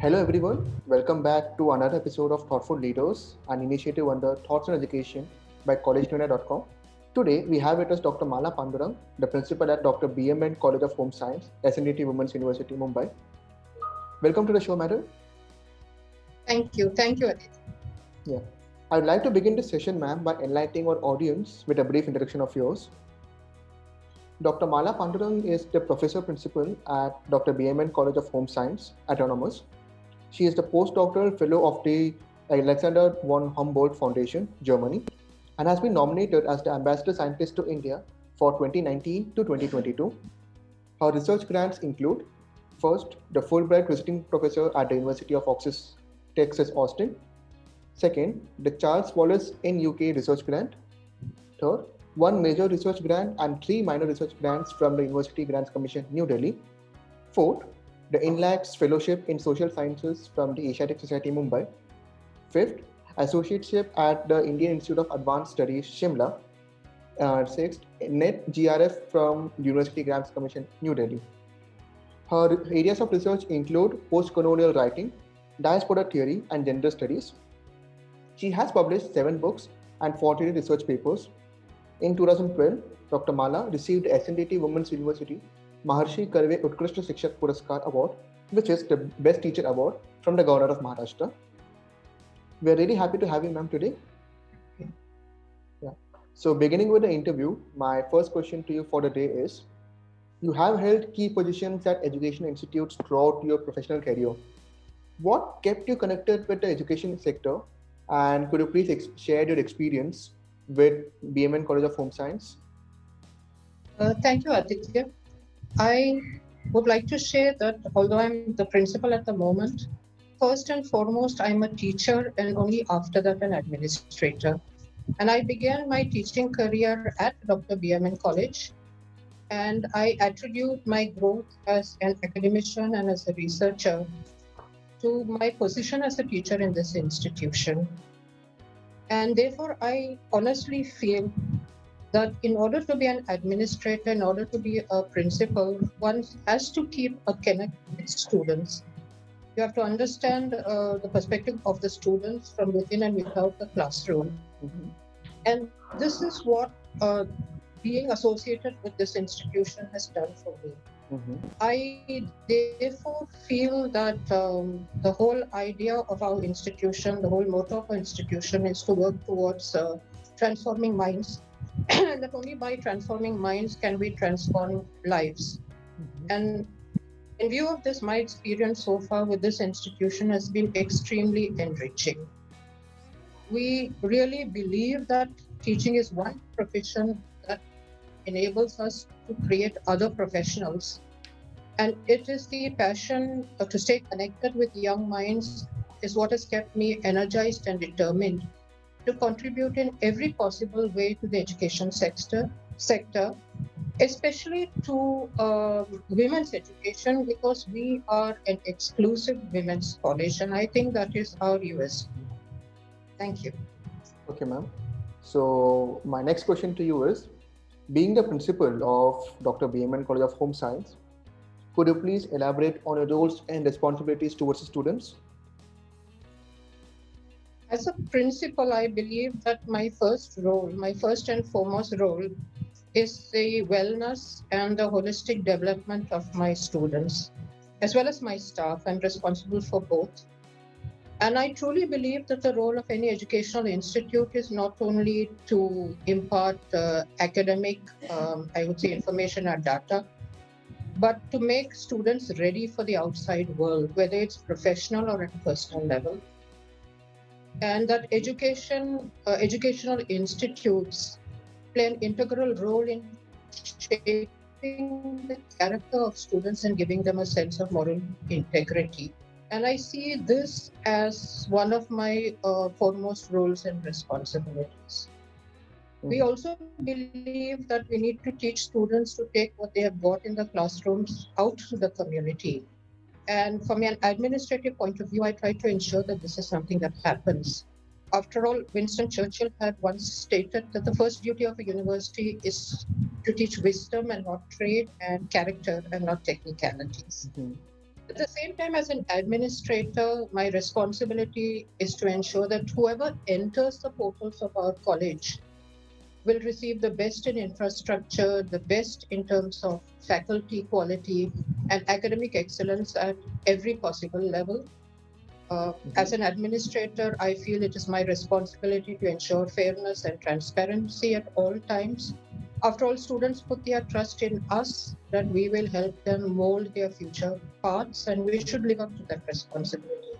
Hello everyone, welcome back to another episode of Thoughtful Leaders, an initiative under Thoughts on Education by Collegedunia.com. Today we have with us Dr. Mala Pandurang, the principal at Dr. B.M.N College of Home Science, SNDT Women's University, Mumbai. Welcome to the show, madam. Thank you, Aditya. Yeah, I would like to begin this session, ma'am, by enlightening our audience with a brief introduction of yours. Dr. Mala Pandurang is the professor principal at Dr. B.M.N College of Home Science, Autonomous. She is the postdoctoral fellow of the Alexander von Humboldt Foundation, Germany, and has been nominated as the ambassador scientist to India for 2019 to 2022. Her research grants include: first, the Fulbright visiting professor at the University of Texas, Austin; second, the Charles Wallace in UK research grant; third, one major research grant and three minor research grants from the University Grants Commission, New Delhi; fourth, the INLAC's Fellowship in Social Sciences from the Asiatic Society, Mumbai; fifth, Associateship at the Indian Institute of Advanced Studies, Shimla; sixth, NET GRF from the University Grants Commission, New Delhi. Her areas of research include post-colonial writing, diaspora theory, and gender studies. She has published 7 books and 40 research papers. In 2012, Dr. Mala received the SNDT Women's University Maharshi Karve Utkrisht Shikshak Puraskar Award, which is the Best Teacher Award from the Governor of Maharashtra. We are really happy to have you, ma'am, today. Yeah. So, beginning with the interview, my first question to you for the day is: you have held key positions at education institutes throughout your professional career. What kept you connected with the education sector, and could you please share your experience with B.M.N College of Home Science? Thank you, Aditya. I would like to share that although I'm the principal at the moment, first and foremost, I'm a teacher, and only after that an administrator. And I began my teaching career at Dr. B.M.N College, and I attribute my growth as an academician and as a researcher to my position as a teacher in this institution. And therefore, I honestly feel that in order to be an administrator, in order to be a principal, one has to keep a connect with students. You have to understand the perspective of the students from within and without the classroom. Mm-hmm. And this is what being associated with this institution has done for me. Mm-hmm. I therefore feel that the whole idea of our institution, the whole motto of our institution is to work towards transforming minds. And that only by transforming minds can we transform lives. Mm-hmm. And in view of this, my experience so far with this institution has been extremely enriching. We really believe that teaching is one profession that enables us to create other professionals. And it is the passion to stay connected with young minds is what has kept me energized and determined to contribute in every possible way to the education sector, especially to women's education, because we are an exclusive women's college, and I think that is our USP. Thank you. Okay, ma'am. So my next question to you is: being the principal of Dr. B.M.N College of Home Science, could you please elaborate on your roles and responsibilities towards the students? As a principal, I believe that my first and foremost role is the wellness and the holistic development of my students, as well as my staff. I'm responsible for both. And I truly believe that the role of any educational institute is not only to impart academic, information or data, but to make students ready for the outside world, whether it's professional or at a personal level. And that educational institutes play an integral role in shaping the character of students and giving them a sense of moral integrity. And I see this as one of my foremost roles and responsibilities. Mm-hmm. We also believe that we need to teach students to take what they have got in the classrooms out to the community. And from an administrative point of view, I try to ensure that this is something that happens. After all, Winston Churchill had once stated that the first duty of a university is to teach wisdom and not trade, and character and not technicalities. Mm-hmm. At the same time, as an administrator, my responsibility is to ensure that whoever enters the portals of our college will receive the best in infrastructure, the best in terms of faculty quality and academic excellence at every possible level. As an administrator, I feel it is my responsibility to ensure fairness and transparency at all times. After all, students put their trust in us that we will help them mold their future paths, and we should live up to that responsibility.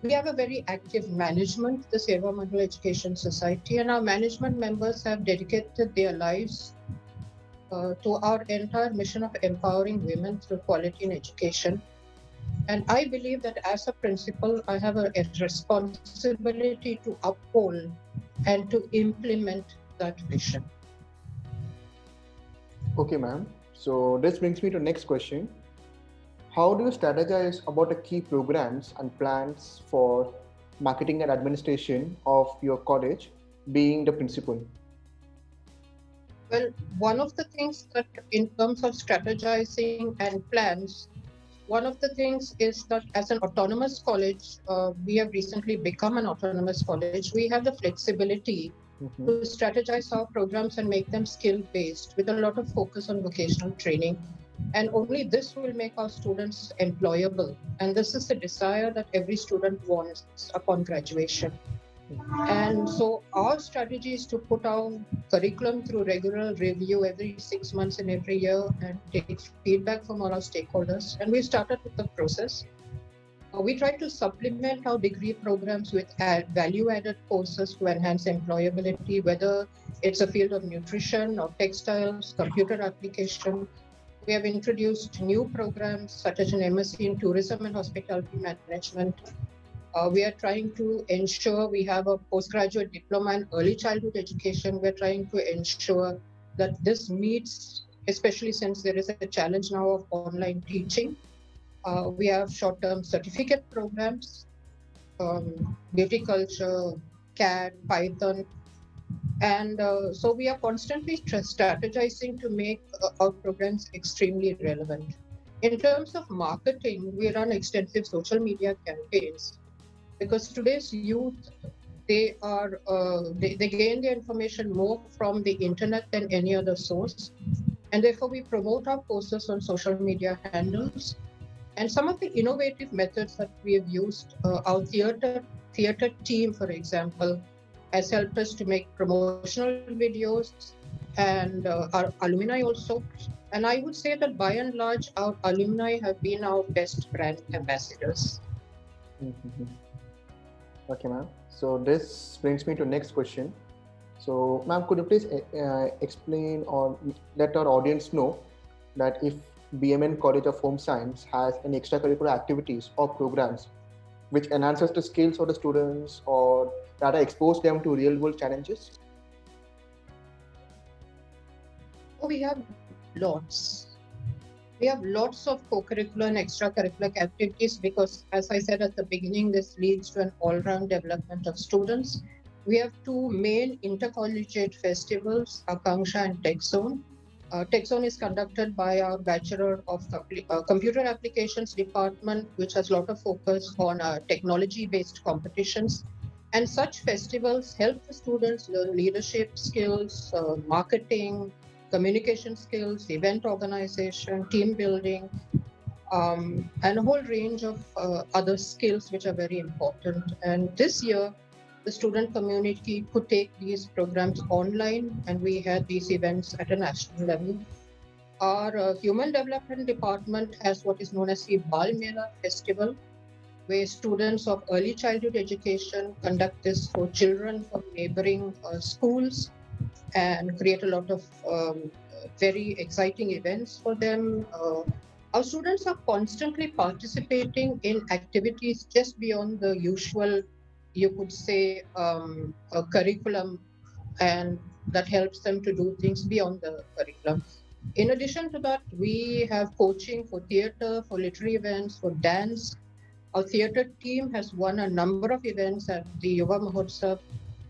We have a very active management, the Seva Mandal Education Society, and our management members have dedicated their lives to our entire mission of empowering women through quality in education. And I believe that as a principal, I have a responsibility to uphold and to implement that vision. Okay, ma'am. So this brings me to next question. How do you strategize about the key programs and plans for marketing and administration of your college, being the principal? Well, one of the things that in terms of strategizing and plans, one of the things is that as an autonomous college, we have recently become an autonomous college. We have the flexibility to strategize our programs and make them skill-based with a lot of focus on vocational training. And only this will make our students employable. And this is the desire that every student wants upon graduation. And so our strategy is to put our curriculum through regular review every 6 months and every year and take feedback from all our stakeholders. And we started with the process. We try to supplement our degree programs with value-added courses to enhance employability, whether it's a field of nutrition or textiles, computer application. We have introduced new programs such as an MSc in tourism and hospitality management. We are trying to ensure we have a postgraduate diploma in early childhood education. We're trying to ensure that this meets, especially since there is a challenge now of online teaching. We have short-term certificate programs, viticulture, CAD, Python. And so we are constantly strategizing to make our programs extremely relevant. In terms of marketing, we run extensive social media campaigns because today's youth, they gain their information more from the internet than any other source. And therefore, we promote our courses on social media handles. And some of the innovative methods that we have used, our theater team, for example, has helped us to make promotional videos and our alumni also. And I would say that by and large, our alumni have been our best brand ambassadors. Okay, ma'am. So this brings me to next question. So, ma'am, could you please explain or let our audience know that if B.M.N College of Home Science has any extracurricular activities or programs which enhances the skills of the students or rather expose them to real world challenges? We have lots. We have lots of co-curricular and extracurricular activities because, as I said at the beginning, this leads to an all-round development of students. We have two main intercollegiate festivals, Akanksha and Tech Zone. Tech Zone is conducted by our Bachelor of Computer Applications Department, which has a lot of focus on technology-based competitions. And such festivals help the students learn leadership skills, marketing, communication skills, event organization, team building, and a whole range of other skills which are very important. And this year, the student community could take these programs online, and we had these events at a national level. Our Human Development Department has what is known as the Bal Mela Festival, where students of early childhood education conduct this for children from neighboring schools and create a lot of very exciting events for them. Our students are constantly participating in activities just beyond the usual, you could say, a curriculum, and that helps them to do things beyond the curriculum. In addition to that, we have coaching for theater, for literary events, for dance. Our theater team has won a number of events at the Yuva Mahotsav.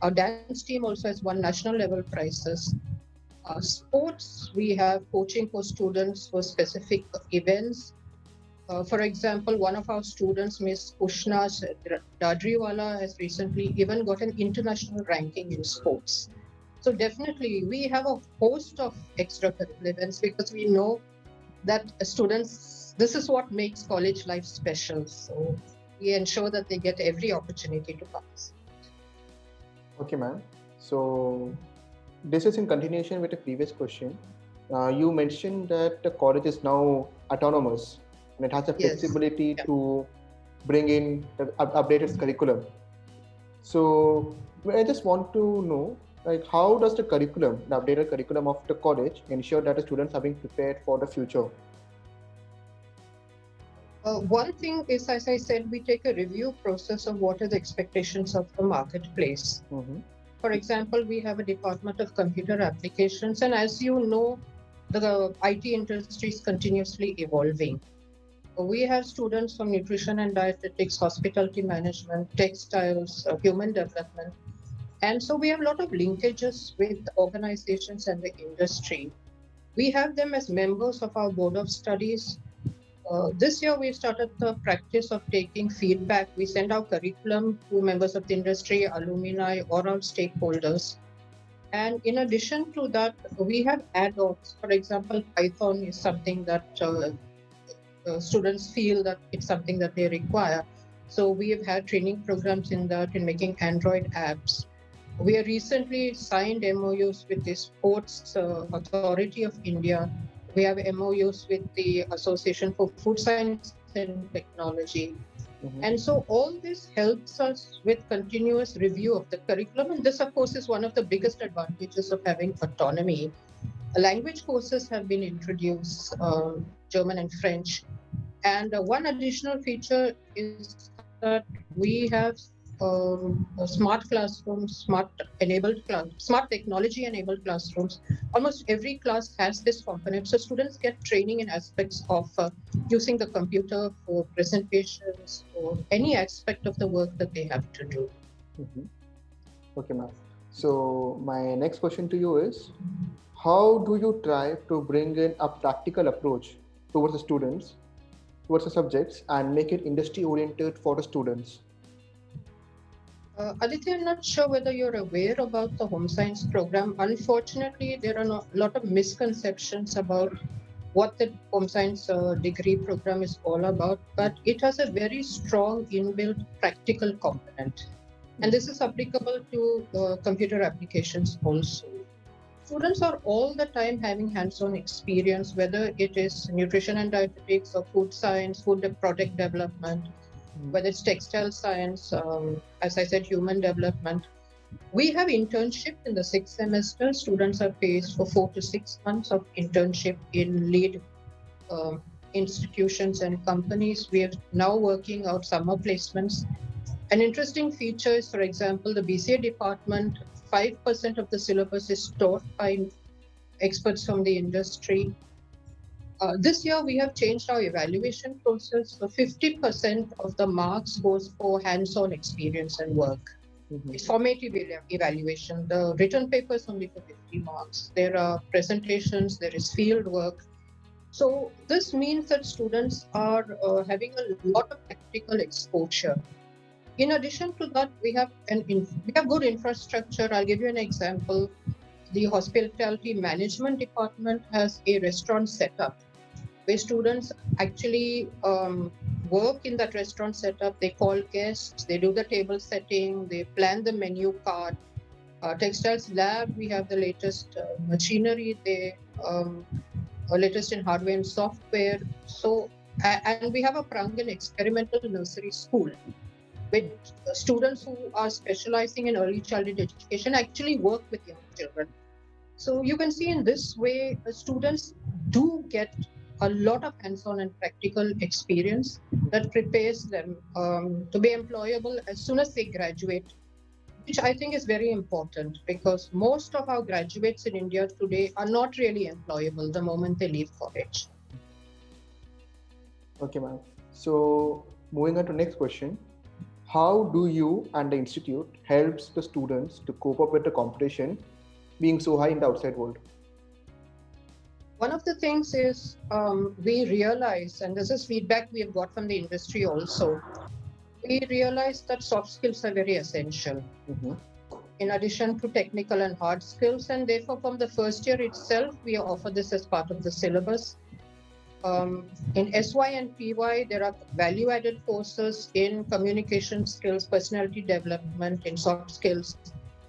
Our dance team also has won national level prizes. Sports, we have coaching for students for specific events. For example, one of our students, Miss Ushna Dadriwala, has recently even got an international ranking in sports. So definitely, we have a host of extracurricular events because we know that students, this is what makes college life special. So we ensure that they get every opportunity to participate. Okay, ma'am. So this is in continuation with the previous question. You mentioned that the college is now autonomous and it has the Yes. flexibility Yeah. to bring in the updated curriculum. So I just want to know, like, how does the curriculum, the updated curriculum of the college, ensure that the students are being prepared for the future? One thing is, as I said, we take a review process of what are the expectations of the marketplace. Mm-hmm. For example, we have a Department of Computer Applications, and as you know, the IT industry is continuously evolving. We have students from nutrition and dietetics, hospitality management, textiles, human development. And so we have a lot of linkages with organizations and the industry. We have them as members of our board of studies. This year, we started the practice of taking feedback. We send our curriculum to members of the industry, alumni, or our stakeholders. And in addition to that, we have add-ons. For example, Python is something that students feel that it's something that they require. So we have had training programs in that, in making Android apps. We have recently signed MOUs with the Sports Authority of India. We have MOUs with the Association for Food Science and Technology. Mm-hmm. And so all this helps us with continuous review of the curriculum. And this, of course, is one of the biggest advantages of having autonomy. Language courses have been introduced, German and French. And one additional feature is that we have smart classrooms, smart technology enabled classrooms. Almost every class has this component. So students get training in aspects of using the computer for presentations or any aspect of the work that they have to do. Mm-hmm. Okay, ma'am. So my next question to you is, how do you try to bring in a practical approach towards the students, towards the subjects, and make it industry oriented for the students? Aditya, I'm not sure whether you're aware about the home science program. Unfortunately, there are a lot of misconceptions about what the home science degree program is all about, but it has a very strong inbuilt practical component. And this is applicable to computer applications also. Students are all the time having hands-on experience, whether it is nutrition and dietetics or food science, food product development, whether it's textile science, as I said, human development. We have internship in the 6th semester. Students are paid for 4 to 6 months of internship in lead institutions and companies. We are now working out summer placements. An interesting feature is, for example, the BCA department, 5% of the syllabus is taught by experts from the industry. This year, we have changed our evaluation process. So 50% of the marks goes for hands-on experience and work. Mm-hmm. It's formative evaluation. The written paper is only for 50 marks. There are presentations, there is field work. So this means that students are having a lot of practical exposure. In addition to that, we have good infrastructure. I'll give you an example. The hospitality management department has a restaurant setup where students actually work in that restaurant setup. They call guests, they do the table setting, they plan the menu card. Textiles lab, we have the latest machinery, they latest in hardware and software. So, and we have a Prangan experimental nursery school with students who are specializing in early childhood education actually work with young children. So you can see in this way, students do get a lot of hands-on and practical experience that prepares them to be employable as soon as they graduate, which I think is very important because most of our graduates in India today are not really employable the moment they leave college. Okay, ma'am. So moving on to next question. How do you and the institute helps the students to cope up with the competition being so high in the outside world? One of the things is we realize, and this is feedback we have got from the industry also, we realize that soft skills are very essential Mm-hmm. in addition to technical and hard skills. And therefore, from the first year itself, we offer this as part of the syllabus. In SY and PY, there are value added courses in communication skills, personality development, in soft skills.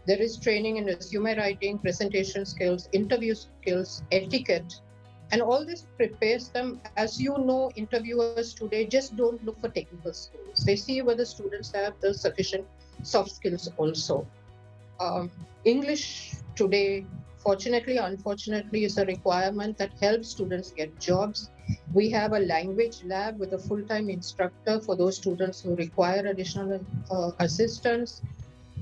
There is training in resume writing, presentation skills, interview skills, etiquette. And all this prepares them. As you know, interviewers today just don't look for technical skills. They see whether students have the sufficient soft skills also. English today, fortunately, unfortunately, is a requirement that helps students get jobs. We have a language lab with a full-time instructor for those students who require additional assistance.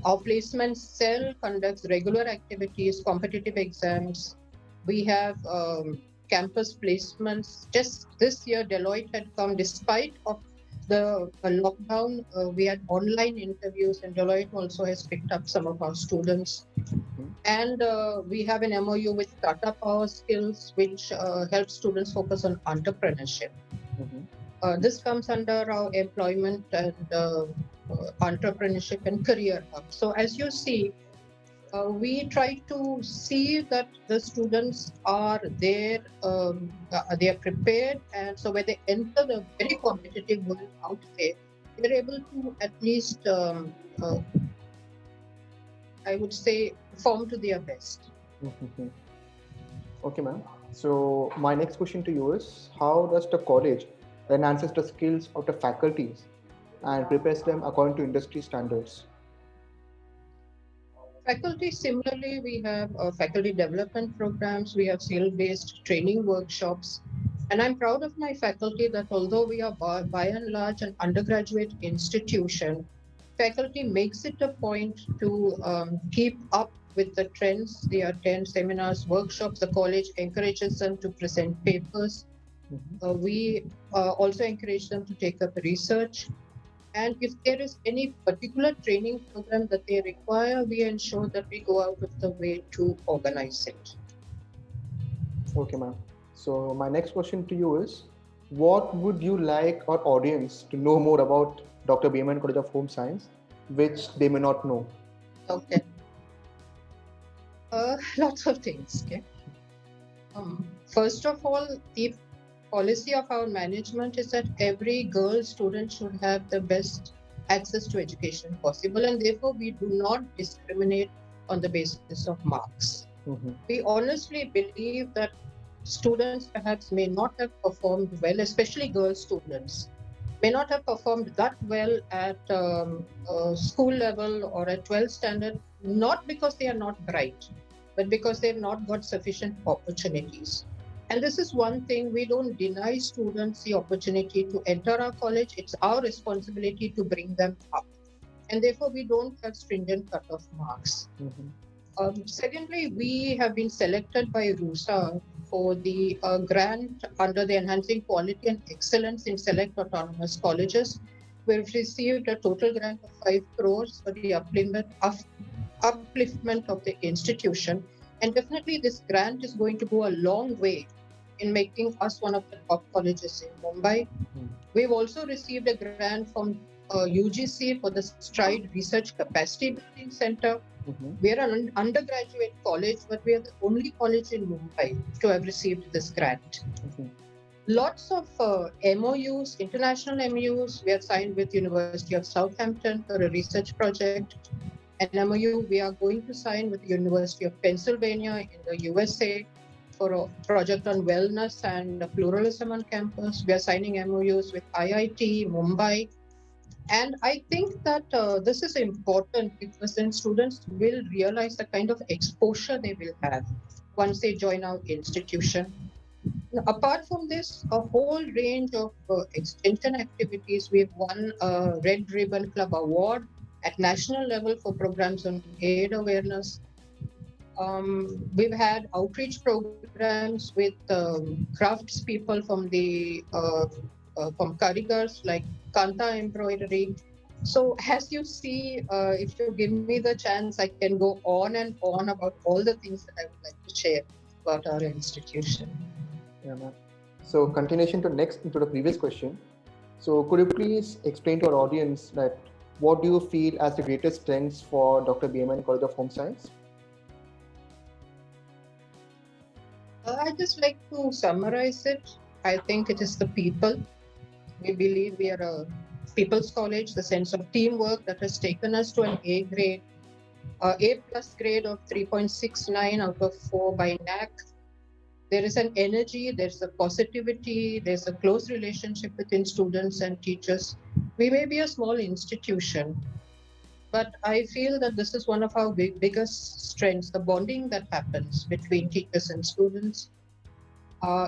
Our placement cell conducts regular activities, competitive exams. We have campus placements. Just this year, Deloitte had come, despite of the lockdown, we had online interviews, and Deloitte also has picked up some of our students. And we have an MOU with Tata Power Skills, which helps students focus on entrepreneurship. This comes under our employment and entrepreneurship and career hub. So as you see, we try to see that the students are there, they are prepared, and so when they enter the very competitive world out there, they're able to at least, I would say, perform to their best. Okay, ma'am. So my next question to you is, how does the college enhances the skills of the faculties and prepares them according to industry standards? Faculty, similarly, we have faculty development programs, we have skill-based training workshops, and I'm proud of my faculty that although we are by and large an undergraduate institution, faculty makes it a point to keep up with the trends. They attend seminars, workshops. The college encourages them to present papers. We also encourage them to take up research. And if there is any particular training program that they require, we ensure that we go out of the way to organize it. Okay, ma'am. So my next question to you is, what would you like our audience to know more about Dr. B.M.N. College of Home Science, which they may not know? Okay. Lots of things. Okay. First of all, the policy of our management is that every girl student should have the best access to education possible, and therefore we do not discriminate on the basis of marks. We honestly believe that students perhaps may not have performed well, especially girl students, may not have performed that well at school level or at 12th standard, not because they are not bright, but because they've not got sufficient opportunities. And this is one thing, we don't deny students the opportunity to enter our college. It's our responsibility to bring them up. And therefore, we don't have stringent cutoff marks. Secondly, we have been selected by RUSA for the grant under the Enhancing Quality and Excellence in Select Autonomous Colleges. We've received a total grant of 5 crores for the upliftment of the institution. And definitely this grant is going to go a long way in making us one of the top colleges in Mumbai. We've also received a grant from UGC for the Stride Research Capacity Building Center. We are an undergraduate college, but we are the only college in Mumbai to have received this grant. Lots of MOUs, international MOUs. We are signed with University of Southampton for a research project. An MOU we are going to sign with the University of Pennsylvania in the USA for a project on wellness and pluralism on campus. We are signing MOUs with IIT, Mumbai. And I think that this is important because then students will realize the kind of exposure they will have once they join our institution. Now, apart from this, a whole range of extension activities. We've won a Red Ribbon Club Award at national level for programs on AIDS awareness. We've had outreach programs with craftspeople from the from karigars like Kanta embroidery. So as you see, if you give me the chance, I can go on and on about all the things that I would like to share about our institution. Yeah, ma'am. So continuation to the previous question. So could you please explain to our audience that what do you feel as the greatest strengths for Dr. B.M.N. College of Home Science? I just like to summarize it. I think it is the people. We believe we are a people's college, the sense of teamwork that has taken us to an A grade, A plus grade of 3.69 out of 4 by NAC. There is an energy, there's a positivity, there's a close relationship between students and teachers. We may be a small institution, but I feel that this is one of our biggest strengths, the bonding that happens between teachers and students.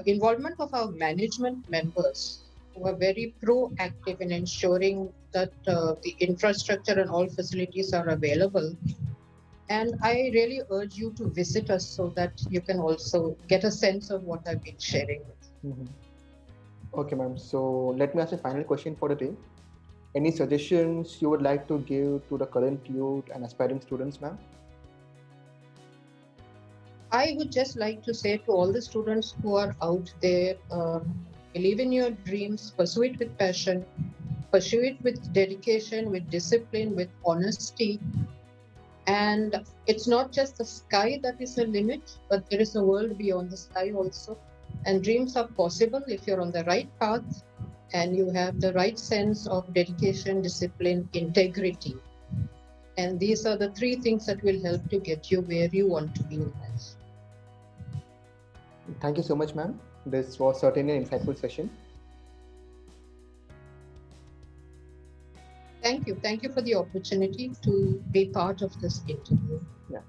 Involvement of our management members who are very proactive in ensuring that the infrastructure and all facilities are available. And I really urge you to visit us so that you can also get a sense of what I've been sharing. Mm-hmm. Okay, ma'am. So let me ask a final question for the day. Any suggestions you would like to give to the current youth and aspiring students, ma'am? I would just like to say to all the students who are out there, believe in your dreams, pursue it with passion, pursue it with dedication, with discipline, with honesty. And it's not just the sky that is the limit, but there is a world beyond the sky also. And dreams are possible if you're on the right path and you have the right sense of dedication, discipline, integrity. And these are the three things that will help to get you where you want to be in life. Thank you so much, ma'am. This was certainly an insightful session. Thank you. Thank you for the opportunity to be part of this interview. Yeah.